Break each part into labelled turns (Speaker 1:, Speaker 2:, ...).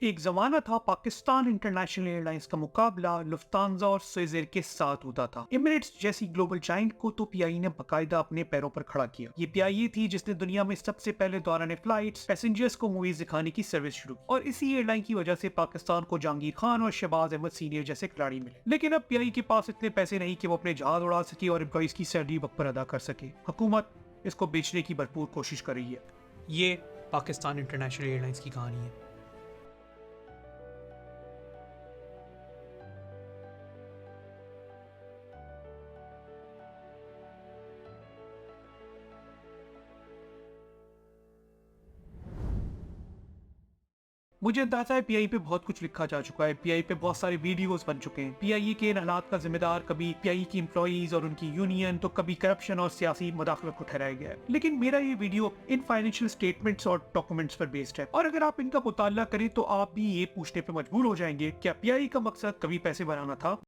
Speaker 1: एक जमाना था पाकिस्तान इंटरनेशनल एयरलाइंस का मुकाबला लुफ्तांजा और स्विस एयर के साथ होता था। एमिरेट्स जैसी ग्लोबल जाइंट को तो पीआईए ने बकायदा अपने पैरों पर खड़ा किया। ये पीआईए थी जिसने दुनिया में सबसे पहले दौरान फ्लाइट्स पैसेंजर्स को मूवीज दिखाने की सर्विस शुरू की और इसी एयरलाइन की वजह से पाकिस्तान को जहांगीर खान और शहबाज अहमद सीनियर जैसे खिलाड़ी मिले। लेकिन अब पीआईए के पास इतने पैसे नहीं कि वो अपने जहाज उड़ा सके और एम्प्लॉइज की सैलरी वक्त पर अदा कर सके। हुकूमत इसको बेचने की भरपूर कोशिश कर रही है। ये पाकिस्तान इंटरनेशनल एयरलाइंस की कहानी है। मुझे अंदाजा है पीआई पे बहुत कुछ लिखा जा चुका है। पीआई पे बहुत सारे वीडियोस बन चुके हैं। पीआई के इन हालात का जिम्मेदार कभी पीआई की एम्प्लॉइज और उनकी यूनियन, तो कभी करप्शन और सियासी मुदाखलत को ठहराया गया है। लेकिन मेरा ये वीडियो इन फाइनेंशियल स्टेटमेंट्स और डॉक्यूमेंट्स पर बेस्ड है और अगर आप इनका मुताला करें तो आप भी ये पूछने पर मजबूर हो जाएंगे, क्या पीआई का मकसद कभी पैसे बनाना था?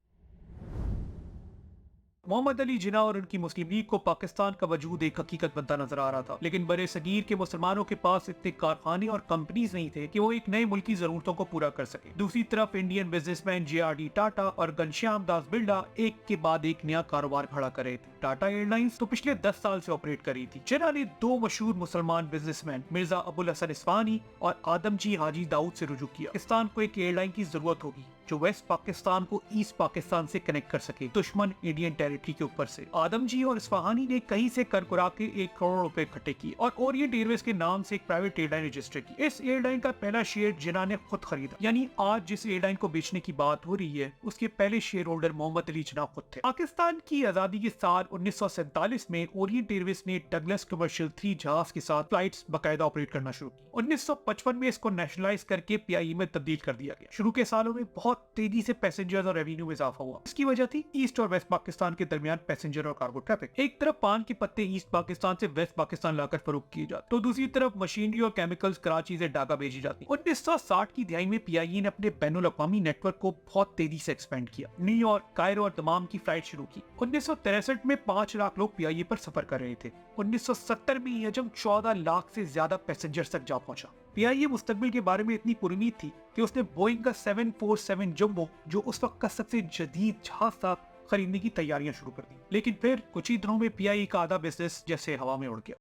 Speaker 1: मोहम्मद अली जिन्ना और उनकी मुस्लिम लीग को पाकिस्तान का वजूद एक हकीकत बनता नजर आ रहा था, लेकिन बड़े सगीर के मुसलमानों के पास इतने कारखाने और कंपनीज नहीं थे कि वो एक नए मुल्क की जरूरतों को पूरा कर सके। दूसरी तरफ इंडियन बिजनेसमैन जे.आर.डी. टाटा और घनश्याम दास बिरला एक के बाद एक नया कारोबार खड़ा कर रहे थे। टाटा एयरलाइंस तो पिछले 10 साल से ऑपरेट कर रही थी। जिन्ना ने दो मशहूर मुसलमान बिजनेसमैन मिर्जा अबुल हसन इस्फहानी और आदमजी हाजी दाऊद से रुजू किया। पाकिस्तान को एक एयरलाइन की जरूरत होगी जो वेस्ट पाकिस्तान को ईस्ट पाकिस्तान से कनेक्ट कर सके, दुश्मन इंडियन टेरिटरी के ऊपर से। आदमजी और इस्फहानी ने कहीं से कर कुरा के 1 करोड़ रुपए इकट्ठे किए और ओरिएंट एयरवेज के नाम से एक प्राइवेट एयरलाइन रजिस्टर की। इस एयरलाइन का पहला शेयर जिन्ना ने खुद खरीदा, यानी आज जिस एयरलाइन को बेचने की बात हो रही है उसके पहले शेयर होल्डर मोहम्मद अली जिन्ना खुद थे। पाकिस्तान की आजादी के साल 1947 में ओरिएंट एयरवेज ने डगलस कमर्शियल 3 जहाज के साथ फ्लाइट्स बकायदा ऑपरेट करना शुरू की। 1955 में इसको नेशनलाइज करके पीआईए में तब्दील कर दिया गया। शुरू के सालों में बहुत तेजी से पैसेंजर्स और रेवेन्यू में इजाफा हुआ। इसकी वजह थी ईस्ट और वेस्ट पाकिस्तान के दरमियान पैसेंजर और कार्गो ट्रैफिक। एक तरफ पान के पत्ते ईस्ट पाकिस्तान से वेस्ट पाकिस्तान लाकर फरोख्त किए जाते, तो दूसरी तरफ मशीनरी और केमिकल्स कराची से ढाका भेजी जाती। 1960 की दिहाई में पीआईए ने अपने बैनुल अक़वामी नेटवर्क को बहुत तेजी से एक्सपेंड किया। न्यूयॉर्क, कायरो और दमाम की फ्लाइट शुरू की। 1963 में 5 लाख लोग पीआईए पर सफर कर रहे थे। 1970 में यह जंग 14 लाख से ज्यादा पैसेंजर्स तक जा पहुंचा। पीआईए मुस्तकबिल के बारे में इतनी पुरुमीद थी कि उसने बोइंग का 747 जंबो, जो उस वक्त का सबसे जदीद जहाज था, खरीदने की तैयारियां शुरू कर दी। लेकिन फिर कुछ ही दिनों में पीआईए का आधा बिजनेस जैसे हवा में उड़ गया।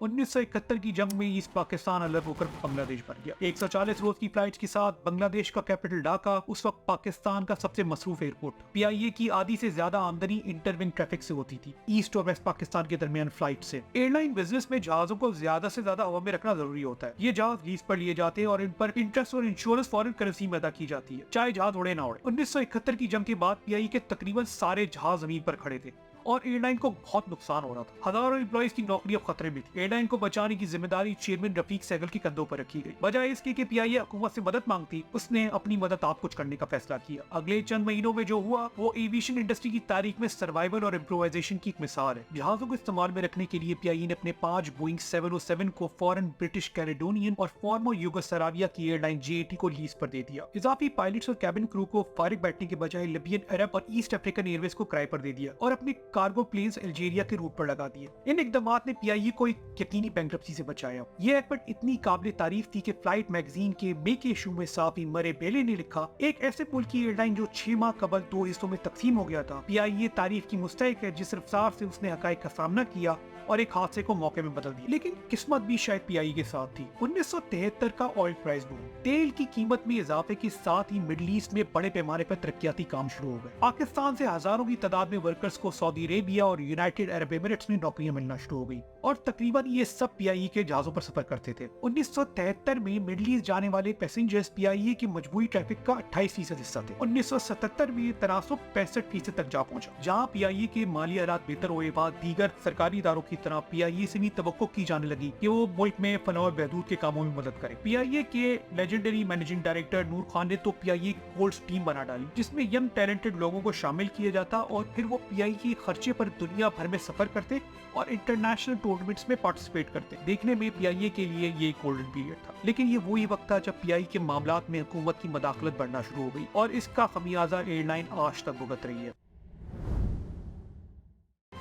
Speaker 1: 1971 की जंग में ईस्ट पाकिस्तान अलग होकर बांग्लादेश बन गया। 140 रोज की फ्लाइट के साथ बांग्लादेश का कैपिटल ढाका उस वक्त पाकिस्तान का सबसे मसरूफ एयरपोर्ट। पीआईए की आधी से ज्यादा आमदनी इंटरविंग ट्रैफिक से होती थी, ईस्ट और वेस्ट पाकिस्तान के दरमियान फ्लाइट से। एयरलाइन बिजनेस में जहाजों को ज्यादा से ज्यादा हवा में रखना जरूरी होता है। ये जहाज लीज पर लिए जाते हैं और इन पर इंटरेस्ट और इंश्योरेंस फॉरेन करेंसी में अदा की जाती है, चाहे जहाज उड़े ना उड़े। 1971 की जंग के बाद पीआईए के तकरीबन सारे जहाज जमीन पर खड़े थे और एयरलाइन को बहुत नुकसान हो रहा था। हजारों एम्प्लॉइज की नौकरी अब खतरे में थी। एयरलाइन को बचाने की जिम्मेदारी चेयरमैन रफीक सहगल के कंधों पर रखी गई। बजाय इसके कि पीआईए हुकूमत से मदद मांगती, उसने अपनी मदद आप कुछ करने का फैसला किया। अगले चंद महीनों में जो हुआ वो एविएशन इंडस्ट्री की तारीख में सर्वाइवल और इम्प्रोवाइजेशन की एक मिसाल है। जहाजों को इस्तेमाल में रखने के लिए पीआईए ने अपने 5 बोइंग 707 को फॉरेन ब्रिटिश कैलेडोनियन और फॉर्मर यूगोस्लाविया की एयरलाइन जेएटी को लीज पर दे दिया। इजाफी पायलट्स और कैबिन क्रू को फारिग बैठने के बजाय लिबियन, अरब और ईस्ट अफ्रीकन एयरवेज को किराए पर दे दिया और अपने कार्गो प्लेन्स अल्जीरिया के रूट पर लगा दिए। इन इकदामात ने पीआईए को एक यकीनी बैंकरप्सी से बचाया। ये एफर्ट इतनी काबिल तारीफ थी कि फ्लाइट मैगजीन के मेक इशू में साफी मरे बेले ने लिखा, एक ऐसे मुल्क की एयरलाइन जो 6 माह कबल 2 हिस्सों में तकसीम हो गया था। पीआईए तारीफ की मुस्तहिक है जिस रफ्तार से उसने हकायक का सामना किया और एक हादसे को मौके में बदल दिया। लेकिन किस्मत भी शायद पीआईए के साथ थी। 1973 का ऑयल प्राइस बूम, तेल की कीमत में इजाफे के साथ ही मिडिल ईस्ट में बड़े पैमाने पर तरक्याती काम शुरू हो गए। पाकिस्तान से हजारों की तादाद में वर्कर्स को सऊदी अरेबिया और यूनाइटेड अरब एमिरेट्स में नौकरियां मिलना शुरू हो गई और तकरीबन ये सब पीआईए के जहाजों पर सफर करते थे। 1973 में मिडिल ईस्ट जाने वाले पैसेंजर्स पीआईए की मजबूरी ट्रैफिक का 28% हिस्सा थे। 1977 में तनासुब 65% तक जा पहुंचा। जहाँ पीआईए के माली हालात बेहतर हुए बाद दीगर सरकारी इदारों की तरह पीआईए से भी तवक्को की जाने लगी कि वो मुल्क में फलाह और बहबूद के कामों में मदद करे। पीआईए के लेजेंडरी मैनेजिंग डायरेक्टर नूर खान ने तो पीआईए कोल्ड टीम बना डाली जिसमें यंग टैलेंटेड लोगों को शामिल किया जाता और फिर वो पीआईए के खर्चे पर दुनिया भर में सफर करते और इंटरनेशनल टूर्नामेंट्स में पार्टिसिपेट करते। देखने में पीआईए के लिए ये गोल्डन पीरियड था, लेकिन ये वही वक्त था जब पीआईए के मामलात में हुकूमत की मदाखलत बढ़ना शुरू हो गई और इसका खमियाजा एयरलाइन आज तक भुगत रही है।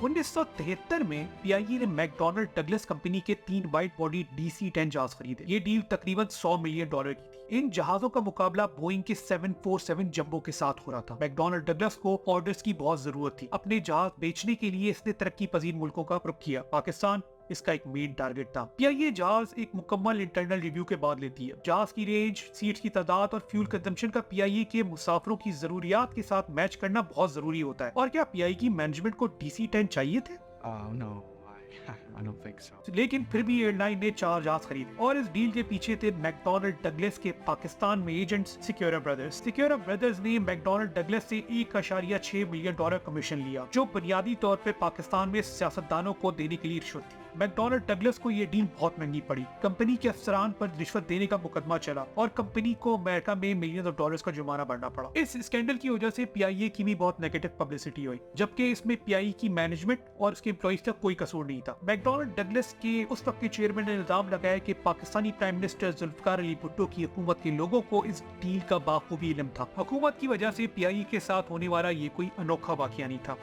Speaker 1: 1973 में पीआईए ने मैकडॉनल्ड डगलस कंपनी के 3 वाइड बॉडी DC-10 जहाज खरीदे। ये डील तकरीबन $100 मिलियन की थी। इन जहाजों का मुकाबला बोइंग के 747 जंबो के साथ हो रहा था। मैकडॉनल्ड डगलस को ऑर्डर्स की बहुत जरूरत थी। अपने जहाज बेचने के लिए इसने तरक्की पजीर मुल्कों का रुख किया। पाकिस्तान इसका एक मेन टारगेट था। पीआईए जहाज एक मुकम्मल इंटरनल रिव्यू के बाद लेती है। जहाज की रेंज, सीट्स की तादाद और फ्यूल कंजम्पशन का पीआईए के मुसाफिरों की जरूरियात के साथ मैच करना बहुत जरूरी होता है। और क्या पीआईए की मैनेजमेंट को DC-10 चाहिए थे?
Speaker 2: No, I don't think so.
Speaker 1: लेकिन फिर भी एयरलाइन ने 4 जहाज खरीदे और इस डील के पीछे थे मैकडॉनल्ड डगलस के पाकिस्तान में एजेंट्स सिक्योरा ब्रदर्स। सिक्योरा ब्रदर्स ने मैकडॉनल्ड डगलस से $1.6 मिलियन कमीशन लिया, जो बुनियादी तौर पे पाकिस्तान में सियासतदानों को देने के लिए रिश्वत थी। मैकडॉनल्ड डगलस को ये डील बहुत महंगी पड़ी। कंपनी के अफसरान पर रिश्वत देने का मुकदमा चला और कंपनी को अमेरिका में मिलियन ऑफ डॉलर्स का जुर्माना भरना पड़ा। इस स्कैंडल की वजह से पीआईए की भी बहुत नेगेटिव पब्लिसिटी हुई, जबकि इसमें पीआईए की मैनेजमेंट और उसके एम्प्लॉइज का कोई कसूर नहीं था। मैकडॉनल्ड डगलस के उस वक्त के चेयरमैन ने इल्जाम लगाया कि पाकिस्तानी प्राइम मिनिस्टर जुल्फिकार अली भुट्टो की हुकूमत के लोगों को इस डील का बाखूबी इल्म था। हुकूमत की वजह से पीआईए के साथ होने वाला ये कोई अनोखा वाकया नहीं था।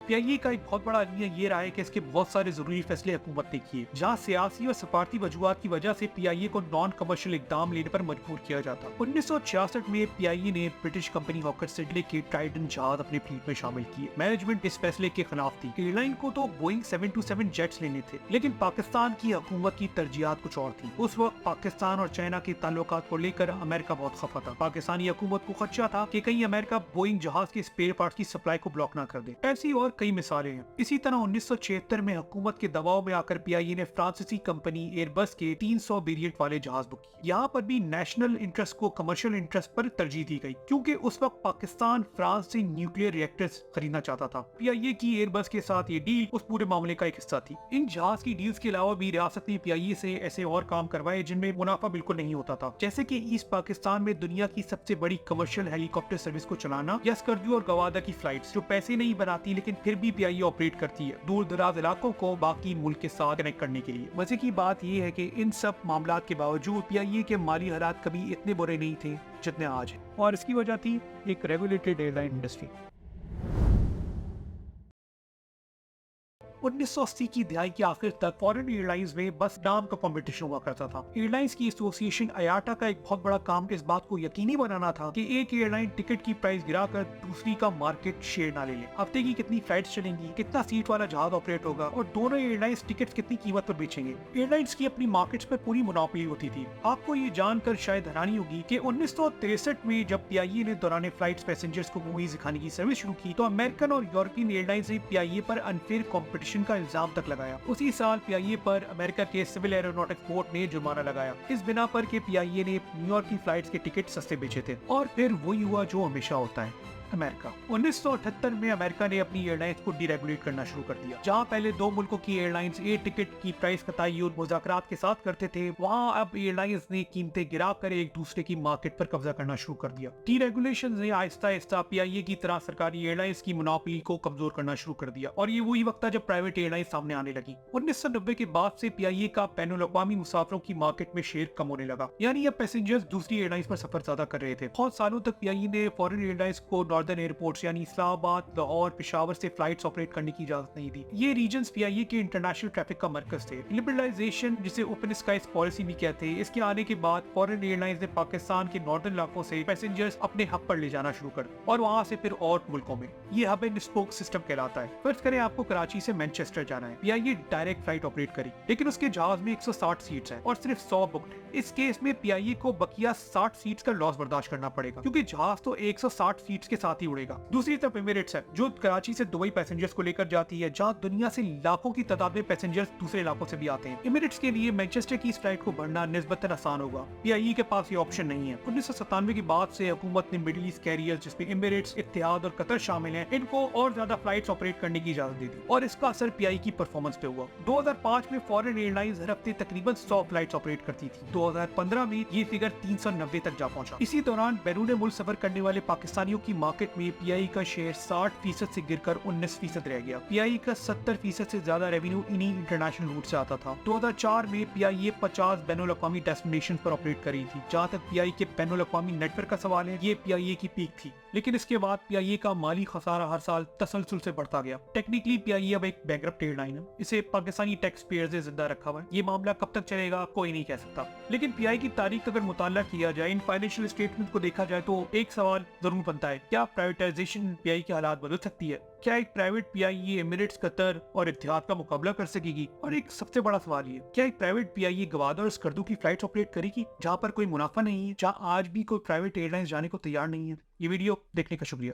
Speaker 1: पीआईए का एक बहुत बड़ा अलमिया ये रहा है कि इसके बहुत सारे जरूरी फैसले हुकूमत ने किए, जहाँ सियासी और सफारती वजूहात की वजह से पीआईए को नॉन कमर्शियल इकदाम लेने पर मजबूर किया जाता। 1966 में पीआईए ने ब्रिटिश कंपनी हॉकर सिडले के ट्राइडेंट जहाज अपने फ्लीट में शामिल किए। मैनेजमेंट इस फैसले के खिलाफ थी। एयरलाइन को तो बोइंग 727 जेट्स लेने थे, लेकिन पाकिस्तान की हुकूमत की तरजीहात कुछ और थी। उस वक्त पाकिस्तान और चाइना के ताल्लुकात को लेकर अमेरिका बहुत खफा था। पाकिस्तानी हुकूमत को खदशा था कि कहीं अमेरिका बोइंग जहाज के स्पेयर पार्ट्स की सप्लाई को ब्लॉक न कर दे। ऐसी और कई मिसालें हैं। इसी तरह 1976 में हुकूमत के दबाव में आकर पीआईए ने फ्रांसीसी कंपनी एयरबस के 300 वेरिएंट वाले जहाज बुक किए। यहाँ पर भी नेशनल इंटरेस्ट को कमर्शियल इंटरेस्ट पर तरजीह दी गई, क्योंकि उस वक्त पाकिस्तान फ्रांस से न्यूक्लियर रिएक्टर्स खरीदना चाहता था। पीआईए की एयरबस के साथ ये डील उस पूरे मामले का एक हिस्सा थी। इन जहाज की डील्स के अलावा भी रियासत ने पीआईए से ऐसे और काम करवाए जिनमें मुनाफा बिल्कुल नहीं होता था, जैसे कि ईस्ट पाकिस्तान में दुनिया की सबसे बड़ी कमर्शियल हेलीकॉप्टर सर्विस को चलाना, या स्कर्दू और गवादा की फ्लाइट्स जो पैसे नहीं बनाती लेकिन फिर भी पीआईए ऑपरेट करती है दूर दराज इलाकों को बाकी मुल्क के साथ कनेक्ट करने के लिए। मजे की बात यह है कि इन सब मामलात के बावजूद पीआईए के माली हालात कभी इतने बुरे नहीं थे जितने आज हैं, और इसकी वजह थी एक रेगुलेटेड एयरलाइन इंडस्ट्री। 1980 की दहाई के आखिर तक फॉरेन एयरलाइंस में बस नाम का कंपटीशन हुआ करता था। एयरलाइंस की एसोसिएशन आयाटा का एक बहुत बड़ा काम इस बात को यकीनी बनाना था कि एक एयरलाइन टिकट की प्राइस गिराकर दूसरी का मार्केट शेयर ना ले ले। हफ्ते की कितनी फ्लाइट्स चलेंगी, कितना सीट वाला जहाज ऑपरेट होगा और दोनों एयरलाइंस टिकट्स कितनी कीमत पर बेचेंगे। एयरलाइंस की अपनी मार्केट्स पर पूरी मोनोपोली होती थी। आपको ये जानकर शायद हैरानी होगी कि 1963 में जब पीआईए ने दौरान फ्लाइट्स पैसेंजर्स को मूवीज दिखाने की सर्विस शुरू की, तो अमेरिकन और यूरोपियन एयरलाइंस ने पीआईए पर अनफेयर कॉम्पिटिशन का इल्जाम तक लगाया। उसी साल पीआईए पर अमेरिका के सिविल एरोनॉटिक्स बोर्ड ने जुर्माना लगाया, इस बिना पर कि पीआईए ने न्यूयॉर्क की फ्लाइट्स के टिकट सस्ते बेचे थे। और फिर वही हुआ जो हमेशा होता है, अमेरिका। 1978 में अमेरिका ने अपनी एयरलाइंस को डीरेगुलेट करना शुरू कर दिया। जहां पहले दो मुल्कों की एयरलाइंस एयर टिकट की प्राइस का तयन मुज़ाकरात के साथ करते थे, वहां अब एयरलाइंस ने कीमतें गिराकर एक दूसरे की मार्केट पर कब्जा करना शुरू कर दिया। डीरेगुलेशन ने आहिस्ता आहिस्ता पीआईए की तरह सरकारी एयरलाइंस की मोनोपोली को कमजोर करना शुरू कर दिया, और ये वही वक्त था जब प्राइवेट एयरलाइंस सामने आने लगी। 1990 के बाद से पीआईए का बैनुल अक़वामी मुसाफिरों की मार्केट में शेयर कम होने लगा, यानी अब पैसेंजर्स दूसरी एयरलाइंस पर सफर ज्यादा कर रहे थे। बहुत सालों तक पीआईए ने फॉरेन एयरलाइंस को नॉर्दर्न एयरपोर्ट्स यानी इस्लामाबाद, लाहौर, पेशावर से फ्लाइट्स ऑपरेट करने की इजाजत नहीं दी। ये रीजन्स पीआईए के इंटरनेशनल ट्रैफिक का मरकज थे। लिबरलाइजेशन, जिसे ओपन स्काईज पॉलिसी भी कहते हैं, इसके आने के बाद फॉरेन एयरलाइंस ने पाकिस्तान के नॉर्दर्न इलाकों से पैसेंजर्स अपने हब पर ले जाना शुरू कर दिया, और वहां से फिर और मुल्कों में। ये हब एंड स्पोक सिस्टम कहलाता है। फर्ज करें आपको कराची से मैनचेस्टर जाना है, पीआईए डायरेक्ट फ्लाइट ऑपरेट करी, लेकिन उसके जहाज में 160 सीट्स हैं और सिर्फ 100 बुक्ड है। इस केस में पीआईए को बकिया 60 सीट्स का लॉस बर्दाश्त करना पड़ेगा, क्योंकि जहाज तो 160 सीट्स के साथ ही उड़ेगा। दूसरी तरफ एमिरेट्स है, जो कराची से दुबई पैसेंजर्स को लेकर जाती है, जहां दुनिया से लाखों की तादाद में पैसेंजर्स दूसरे इलाकों से भी आते हैं। एमिरेट्स के लिए मैनचेस्टर की इस फ्लाइट को भरना निस्बतन आसान होगा। पीआईए के पास ये ऑप्शन नहीं है। 1997 के बाद से हुकूमत ने मिडिल ईस्ट कैरियर्स, जिसमें एमिरेट्स, इत्तेहाद और कतर शामिल हैं, इनको और ज्यादा फ्लाइट्स ऑपरेट करने की इजाजत दे दी, और इसका असर पीआईए की परफॉर्मेंस पे हुआ। 2005 में फॉरेन एयरलाइंस हर हफ्ते तकरीबन 100 फ्लाइट्स ऑपरेट करती थी। 2015 में ये फिगर 390 तक जा पहुंचा। इसी दौरान बैरून मुल्क सफर करने वाले पाकिस्तानियों की मार्केट में पीआईए का शेयर 60% से गिरकर 19% रह गया। पीआईए का 70% से ज्यादा रेवेन्यू इन्हीं इंटरनेशनल रूट से आता था। 2004 में पीआईए 50 बैनुल अक़वामी डेस्टिनेशन पर ऑपरेट कर रही थी। जहाँ तक पीआईए के बैनुल अक़वामी नेटवर्क का सवाल है, ये पीआईए की पीक थी। लेकिन इसके बाद पीआईए का माली खसारा हर साल तसलसल से बढ़ता गया। टेक्निकली पीआईए अब एक बैंकरप्ट एयरलाइन है, इसे पाकिस्तानी टैक्स पेयर्स ने जिंदा रखा हुआ है। ये मामला कब तक चलेगा कोई नहीं कह सकता। लेकिन पीआई की तारीख अगर मुताला किया जाए, इन फाइनेंशियल स्टेटमेंट को देखा जाए, तो एक सवाल जरूर बनता है, क्या प्राइवेटाइजेशन पीआई के हालात बदल सकती है? क्या एक प्राइवेट पीआईए एमिरेट्स, कतर और इत्तेहाद का मुकाबला कर सकेगी? और एक सबसे बड़ा सवाल ये, क्या एक प्राइवेट पीआईए गवादर और स्कर्दू की फ्लाइट्स ऑपरेट करेगी जहां पर कोई मुनाफा नहीं है, जहां आज भी कोई प्राइवेट एयरलाइंस जाने को तैयार नहीं है? ये वीडियो देखने का शुक्रिया।